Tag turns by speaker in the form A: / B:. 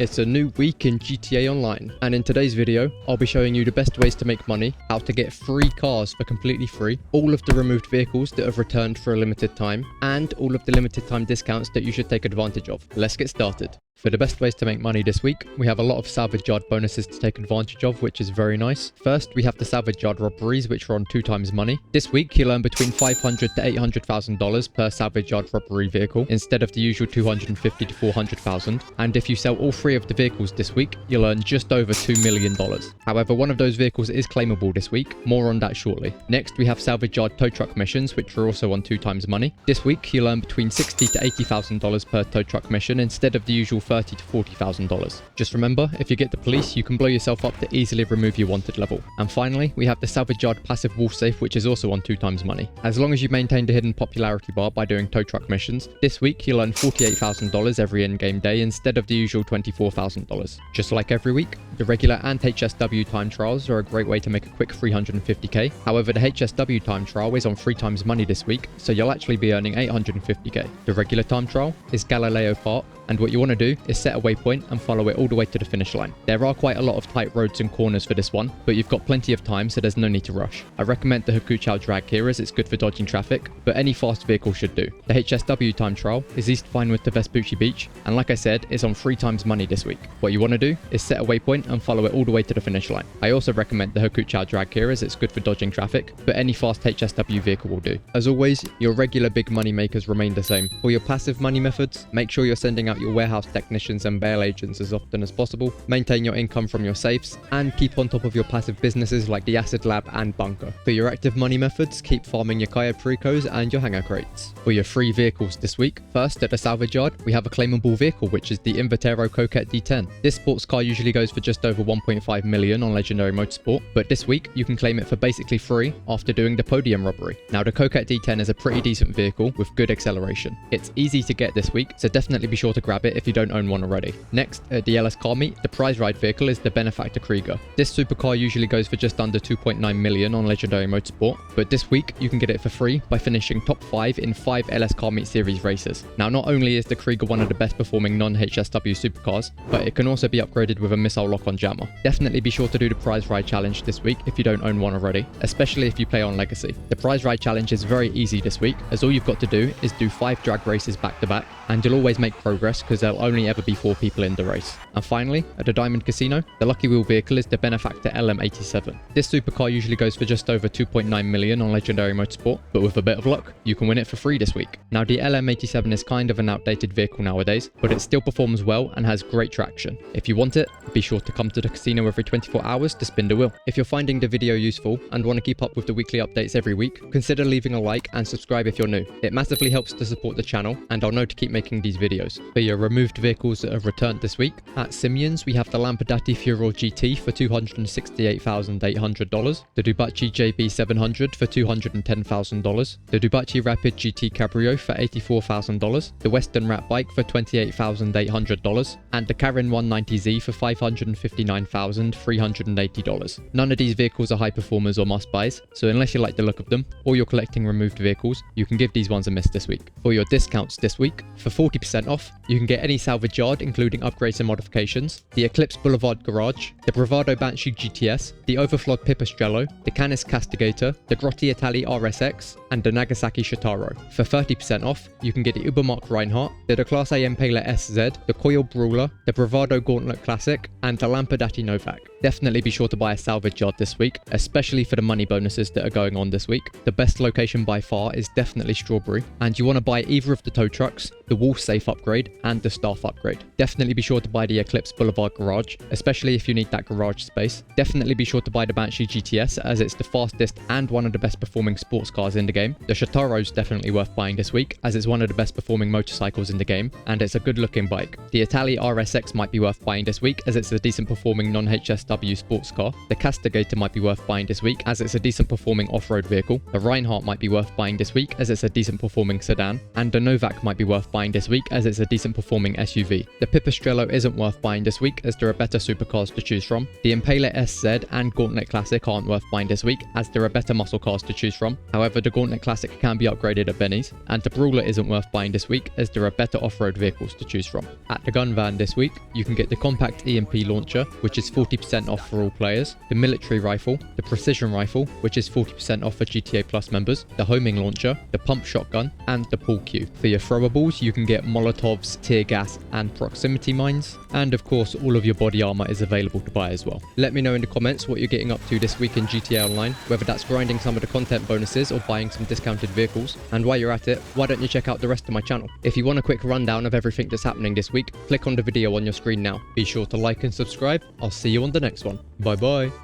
A: It's a new week in GTA Online, and in today's video, I'll be showing you the best ways to make money, how to get free cars for completely free, all of the removed vehicles that have returned for a limited time, and all of the limited time discounts that you should take advantage of. Let's get started. For the best ways to make money this week, we have a lot of Salvage Yard bonuses to take advantage of, which is very nice. First, we have the Salvage Yard Robberies, which are on 2 times money. This week, you'll earn between $500,000 to $800,000 per Salvage Yard Robbery vehicle, instead of the usual $250,000 to $400,000. And if you sell all 3 of the vehicles this week, you'll earn just over $2 million. However, one of those vehicles is claimable this week. More on that shortly. Next, we have Salvage Yard tow truck missions, which are also on 2 times money. This week, you'll earn between $60,000 to $80,000 per tow truck mission, instead of the usual $30,000 to $40,000. Just remember, if you get the police, you can blow yourself up to easily remove your wanted level. And finally, we have the Salvage Yard passive wolf safe, which is also on 2 times money. As long as you maintain the hidden popularity bar by doing tow truck missions, this week you'll earn $48,000 every in-game day instead of the usual $24,000. Just like every week, the regular and HSW time trials are a great way to make a quick 350k. However, the HSW time trial is on 3 times money this week, so you'll actually be earning 850k. The regular time trial is Galileo Park, and what you want to do is set a waypoint and follow it all the way to the finish line. There are quite a lot of tight roads and corners for this one, but you've got plenty of time, so there's no need to rush. I recommend the Hakuchou drag here as it's good for dodging traffic, but any fast vehicle should do. The HSW time trial is East Vinewood to Vespucci Beach, and like I said, it's on 3 times money this week. What you want to do is set a waypoint and follow it all the way to the finish line. I also recommend the Hakuchou drag here as it's good for dodging traffic, but any fast HSW vehicle will do. As always, your regular big money makers remain the same. For your passive money methods, make sure you're sending out your warehouse technicians and bail agents as often as possible, maintain your income from your safes, and keep on top of your passive businesses like the Acid Lab and Bunker. For your active money methods, keep farming your Kaya Precos and your hanger crates. For your free vehicles this week, first at the Salvage Yard, we have a claimable vehicle, which is the Invertero Coquette D10. This sports car usually goes for just over 1.5 million on Legendary Motorsport, but this week you can claim it for basically free after doing the Podium robbery. Now, the Coquette D10 is a pretty decent vehicle with good acceleration. It's easy to get this week, so definitely be sure to grab it if you don't own one already. Next, at the LS car meet, the prize ride vehicle is the Benefactor Krieger. This supercar usually goes for just under 2.9 million on Legendary Motorsport, but this week you can get it for free by finishing top 5 in 5 LS car meet series races. Now, not only is the Krieger one of the best performing non-HSW supercars, but it can also be upgraded with a missile lock-on jammer. Definitely be sure to do the prize ride challenge this week if you don't own one already, especially if you play on Legacy. The prize ride challenge is very easy this week, as all you've got to do is do 5 drag races back to back, and you'll always make progress because there'll only ever be 4 people in the race. And finally, at the Diamond Casino, the lucky wheel vehicle is the Benefactor LM87. This supercar usually goes for just over 2.9 million on Legendary Motorsport, but with a bit of luck, you can win it for free this week. Now, the LM87 is kind of an outdated vehicle nowadays, but it still performs well and has great traction. If you want it, be sure to come to the casino every 24 hours to spin the wheel. If you're finding the video useful and want to keep up with the weekly updates every week, consider leaving a like and subscribe if you're new. It massively helps to support the channel, and I'll know to keep making these videos. For your removed vehicles that have returned this week, at Simeon's we have the Lampadati Furor GT for $268,800, the Dubachi JB700 for $210,000, the Dubachi Rapid GT Cabrio for $84,000, the Western Rat Bike for $28,800, and the Karin 190Z for $559,380. None of these vehicles are high performers or must buys, so unless you like the look of them or you're collecting removed vehicles, you can give these ones a miss this week. For your discounts this week, for 40% off, you can get any Salvage Yard including upgrades and modifications, the Eclipse Boulevard Garage, the Bravado Banshee GTS, the Overflod Pipistrello, the Canis Castigator, the Grotti Itali RSX, and the Nagasaki Shitaro. For 30% off, you can get the Ubermark Reinhardt, the Class A Impaler SZ, the Coil Brawler, the Bravado Gauntlet Classic, and the Lampadati Novak. Definitely be sure to buy a Salvage Yard this week, especially for the money bonuses that are going on this week. The best location by far is definitely Strawberry, and you want to buy either of the tow trucks, the Wolf Safe upgrade, and the Staff upgrade. Definitely be sure to buy the Eclipse Boulevard Garage, especially if you need that garage space. Definitely be sure to buy the Banshee GTS as it's the fastest and one of the best performing sports cars in the game. The Shitaro's definitely worth buying this week as it's one of the best performing motorcycles in the game, and it's a good looking bike. The Itali RSX might be worth buying this week as it's a decent performing non-HSW sports car. The Castigator might be worth buying this week as it's a decent performing off-road vehicle. The Reinhardt might be worth buying this week as it's a decent performing sedan, and the Novak might be worth buying buying this week as it's a decent performing SUV. The Pipistrello isn't worth buying this week as there are better supercars to choose from. The Impaler SZ and Gauntlet Classic aren't worth buying this week as there are better muscle cars to choose from. However, the Gauntlet Classic can be upgraded at Benny's, and the Brawler isn't worth buying this week as there are better off-road vehicles to choose from. At the Gun Van this week, you can get the Compact EMP Launcher, which is 40% off for all players, the Military Rifle, the Precision Rifle, which is 40% off for GTA Plus members, the Homing Launcher, the Pump Shotgun, and the Pool Cue. For your throwables, you can get Molotovs, Tear Gas, and Proximity Mines, and of course all of your body armor is available to buy as well. Let me know in the comments what you're getting up to this week in GTA Online, whether that's grinding some of the content bonuses or buying some discounted vehicles. And while you're at it, why don't you check out the rest of my channel? If you want a quick rundown of everything that's happening this week, click on the video on your screen now. Be sure to like and subscribe. I'll see you on the next one. Bye bye.